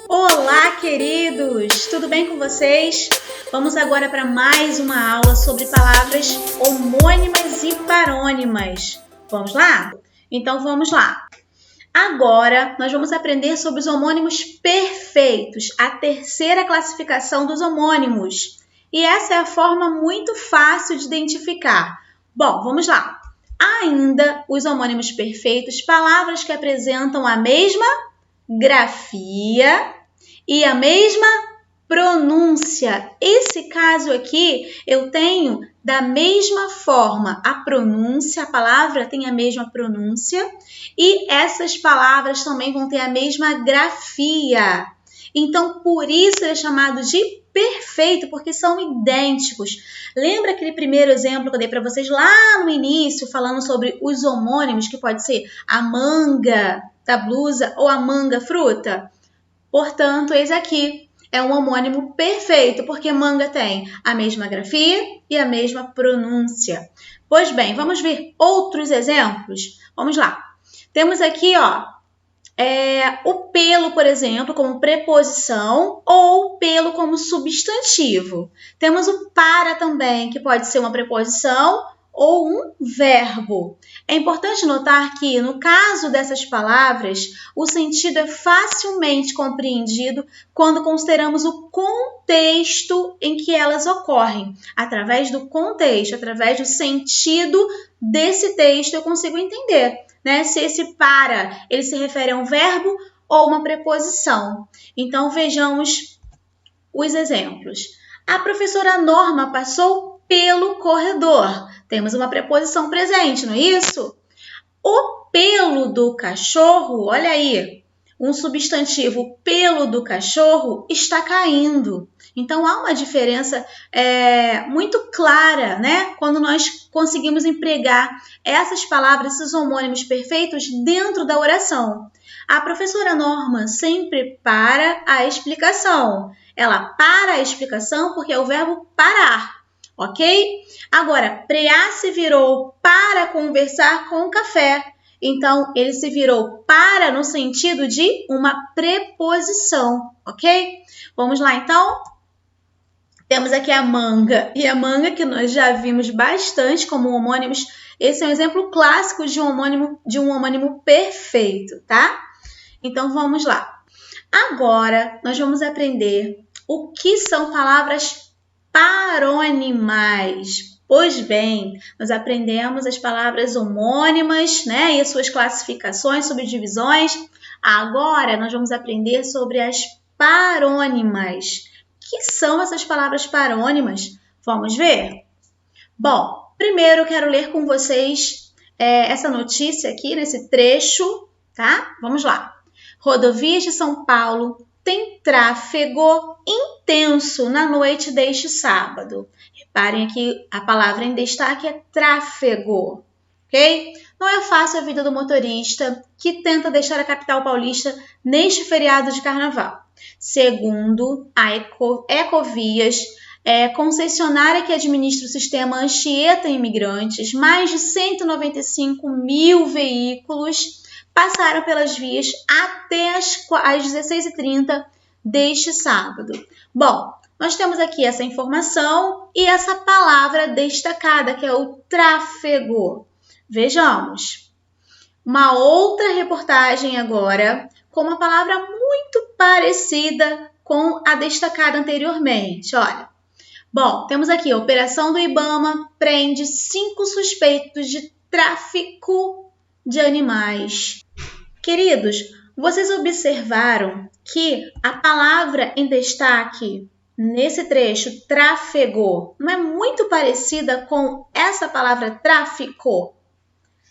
Olá, queridos! Tudo bem com vocês? Vamos agora para mais uma aula sobre palavras homônimas e parônimas. Vamos lá? Então vamos lá. Agora nós vamos aprender sobre os homônimos perfeitos, a terceira classificação dos homônimos. E essa é a forma muito fácil de identificar. Bom, vamos lá. Ainda os homônimos perfeitos, palavras que apresentam a mesma grafia e a mesma pronúncia. Esse caso aqui eu tenho da mesma forma a pronúncia, a palavra tem a mesma pronúncia e essas palavras também vão ter a mesma grafia. Então, por isso ele é chamado de perfeito, porque são idênticos. Lembra aquele primeiro exemplo que eu dei para vocês lá no início, falando sobre os homônimos, que pode ser a manga da blusa ou a manga fruta? Portanto, esse aqui é um homônimo perfeito, porque manga tem a mesma grafia e a mesma pronúncia. Pois bem, vamos ver outros exemplos? Vamos lá. Temos aqui, o pelo, por exemplo, como preposição ou pelo como substantivo. Temos o para também, que pode ser uma preposição ou um verbo. É importante notar que, no caso dessas palavras, o sentido é facilmente compreendido quando consideramos o contexto em que elas ocorrem. Através do contexto, através do sentido desse texto, eu consigo entender, né, se esse para ele se refere a um verbo ou uma preposição. Então, vejamos os exemplos. A professora Norma passou pelo corredor. Temos uma preposição presente, não é isso? O pelo do cachorro, olha aí, um substantivo, pelo do cachorro está caindo. Então, há uma diferença muito clara, né? Quando nós conseguimos empregar essas palavras, esses homônimos perfeitos dentro da oração. A professora Norma sempre para a explicação. Ela para a explicação porque é o verbo parar. Ok? Agora, Preá se virou para conversar com o café. Então, ele se virou para no sentido de uma preposição, ok? Vamos lá, então? Temos aqui a manga. E a manga que nós já vimos bastante como homônimos. Esse é um exemplo clássico de um homônimo perfeito, tá? Então, vamos lá. Agora, nós vamos aprender o que são palavras parônimas. Pois bem, nós aprendemos as palavras homônimas, né, e as suas classificações, subdivisões. Agora, nós vamos aprender sobre as parônimas. O que são essas palavras parônimas? Vamos ver? Bom, primeiro eu quero ler com vocês essa notícia aqui, nesse trecho, tá? Vamos lá. Rodovias de São Paulo tem tráfego intenso na noite deste sábado. Reparem aqui, a palavra em destaque é tráfego, ok? Não é fácil a vida do motorista que tenta deixar a capital paulista neste feriado de carnaval. Segundo a Ecovias, concessionária que administra o sistema Anchieta Imigrantes, mais de 195 mil veículos passaram pelas vias até às 16h30 deste sábado. Bom, nós temos aqui essa informação e essa palavra destacada, que é o tráfego. Vejamos. Uma outra reportagem agora, com uma palavra muito parecida com a destacada anteriormente. Olha, bom, temos aqui a operação do Ibama prende 5 suspeitos de tráfico de animais. Queridos, vocês observaram que a palavra em destaque nesse trecho, tráfego, não é muito parecida com essa palavra tráfico?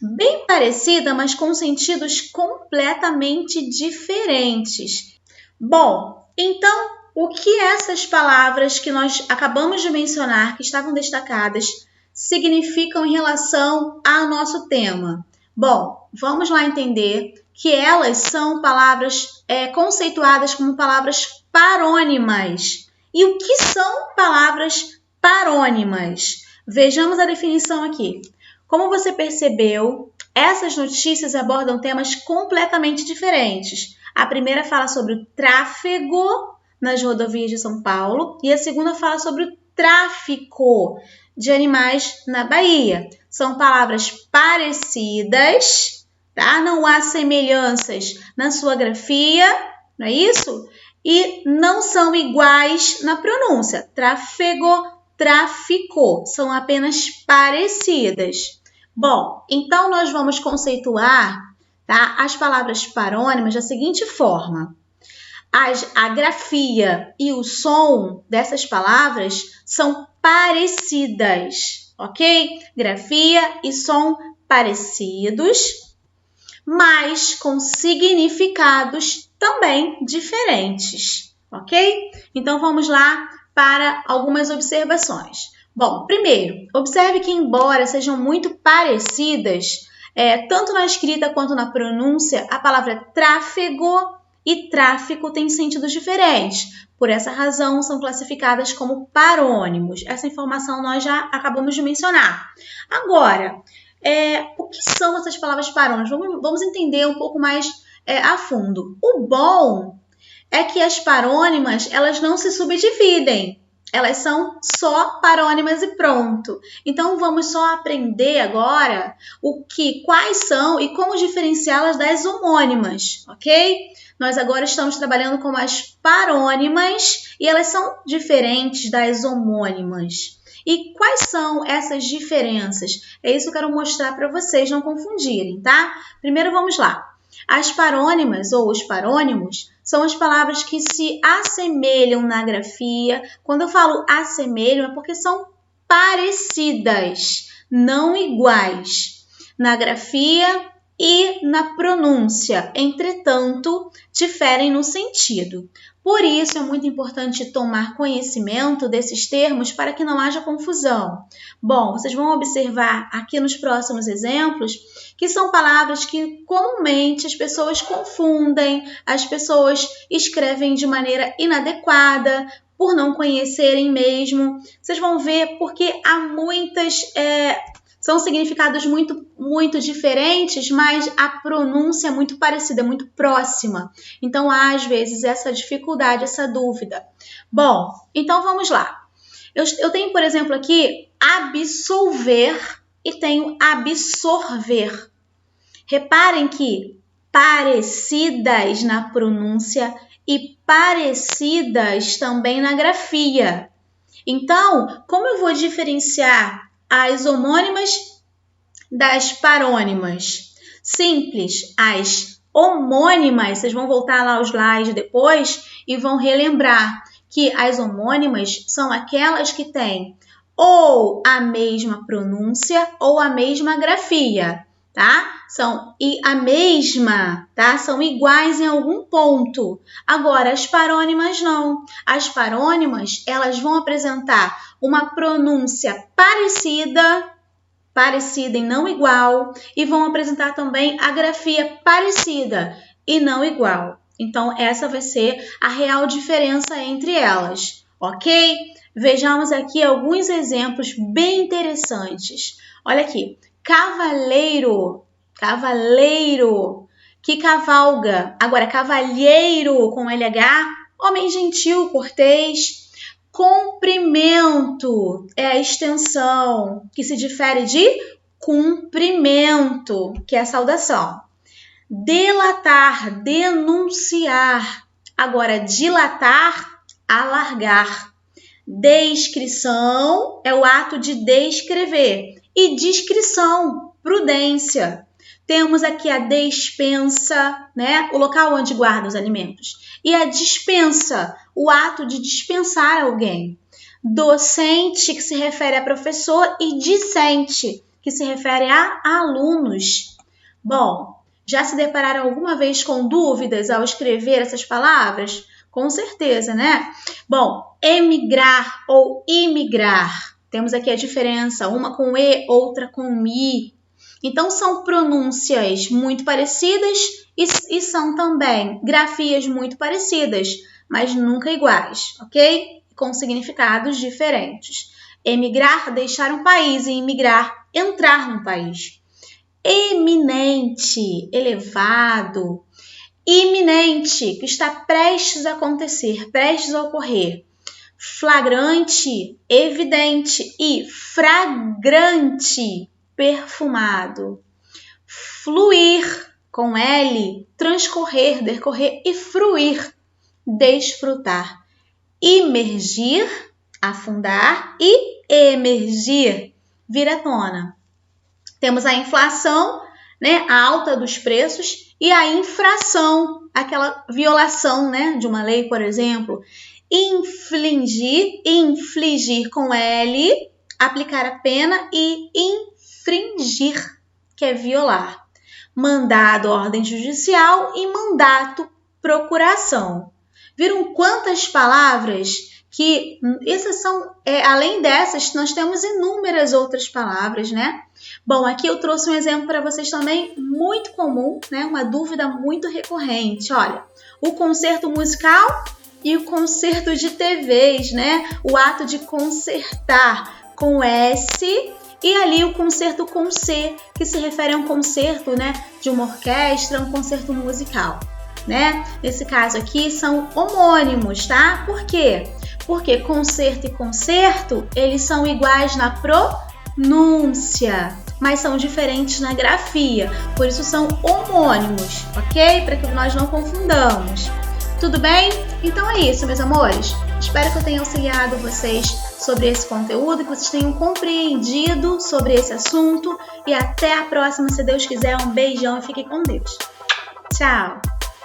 Bem parecida, mas com sentidos completamente diferentes. Bom, então, o que essas palavras que nós acabamos de mencionar, que estavam destacadas, significam em relação ao nosso tema? Bom, vamos lá entender que elas são palavras conceituadas como palavras parônimas. E o que são palavras parônimas? Vejamos a definição aqui. Como você percebeu, essas notícias abordam temas completamente diferentes. A primeira fala sobre o tráfego nas rodovias de São Paulo e a segunda fala sobre o tráfico de animais na Bahia. São palavras parecidas, tá? Não há semelhanças na sua grafia, não é isso? E não são iguais na pronúncia. Tráfego, tráfico, são apenas parecidas. Bom, então nós vamos conceituar, tá, as palavras parônimas da seguinte forma. A grafia e o som dessas palavras são parecidas, ok? Grafia e som parecidos, mas com significados também diferentes, ok? Então, vamos lá para algumas observações. Bom, primeiro, observe que embora sejam muito parecidas, tanto na escrita quanto na pronúncia, a palavra tráfego e tráfico têm sentidos diferentes. Por essa razão, são classificadas como parônimos. Essa informação nós já acabamos de mencionar. Agora, o que são essas palavras parônimas? Vamos entender um pouco mais a fundo. O bom é que as parônimas, elas não se subdividem. Elas são só parônimas e pronto. Então, vamos só aprender agora quais são e como diferenciá-las das homônimas, ok? Nós agora estamos trabalhando com as parônimas e elas são diferentes das homônimas. E quais são essas diferenças? É isso que eu quero mostrar para vocês não confundirem, tá? Primeiro, vamos lá. As parônimas ou os parônimos são as palavras que se assemelham na grafia. Quando eu falo assemelham, é porque são parecidas, não iguais, na grafia e na pronúncia. Entretanto, diferem no sentido. Por isso, é muito importante tomar conhecimento desses termos para que não haja confusão. Bom, vocês vão observar aqui nos próximos exemplos que são palavras que comumente as pessoas confundem, as pessoas escrevem de maneira inadequada, por não conhecerem mesmo. Vocês vão ver porque há muitas... São significados muito diferentes, mas a pronúncia é muito parecida, é muito próxima. Então, há, às vezes, essa dificuldade, essa dúvida. Bom, então vamos lá. Eu tenho, por exemplo, aqui absolver e tenho absorver. Reparem que parecidas na pronúncia e parecidas também na grafia. Então, como eu vou diferenciar as homônimas das parônimas? Simples, as homônimas, vocês vão voltar lá aos slides depois e vão relembrar que as homônimas são aquelas que têm ou a mesma pronúncia ou a mesma grafia, tá? São iguais em algum ponto. Agora, as parônimas não. As parônimas, elas vão apresentar uma pronúncia parecida e não igual, e vão apresentar também a grafia parecida e não igual. Então, essa vai ser a real diferença entre elas, ok? Vejamos aqui alguns exemplos bem interessantes. Olha aqui, cavaleiro, que cavalga. Agora, cavalheiro com LH, homem gentil, cortês. Comprimento é a extensão, que se difere de cumprimento, que é a saudação. Delatar, denunciar. Agora, dilatar, alargar. Descrição é o ato de descrever. E discrição, prudência. Temos aqui a despensa, né? O local onde guarda os alimentos. E a dispensa, o ato de dispensar alguém. Docente, que se refere a professor, e discente, que se refere a alunos. Bom, já se depararam alguma vez com dúvidas ao escrever essas palavras? Com certeza, né? Bom, emigrar ou imigrar. Temos aqui a diferença, uma com E, outra com I. Então, são pronúncias muito parecidas e são também grafias muito parecidas, mas nunca iguais, ok? Com significados diferentes. Emigrar, deixar um país, e imigrar, entrar no país. Eminente, elevado. Iminente, que está prestes a acontecer, prestes a ocorrer. Flagrante, evidente. E fragrante, perfumado. Fluir, com L, transcorrer, decorrer. E fruir, desfrutar. Imergir, afundar. E emergir, vir à tona. Temos a inflação, né, a alta dos preços, e a infração, aquela violação, né, de uma lei, por exemplo. Infligir, infligir com L, aplicar a pena, e infringir, que é violar. Mandado, ordem judicial, e mandato, procuração. Viram quantas palavras que essas são, além dessas, nós temos inúmeras outras palavras, né? Bom, aqui eu trouxe um exemplo para vocês também muito comum, né? Uma dúvida muito recorrente. Olha, o concerto musical e o concerto de TVs, né? O ato de concertar com S e ali o concerto com C, que se refere a um concerto, né? De uma orquestra, um concerto musical, né? Nesse caso aqui são homônimos, tá? Por quê? Porque concerto e concerto, eles são iguais na pronúncia, mas são diferentes na grafia. Por isso são homônimos, ok? Para que nós não confundamos. Tudo bem? Então é isso, meus amores. Espero que eu tenha auxiliado vocês sobre esse conteúdo, que vocês tenham compreendido sobre esse assunto. E até a próxima, se Deus quiser. Um beijão e fique com Deus. Tchau!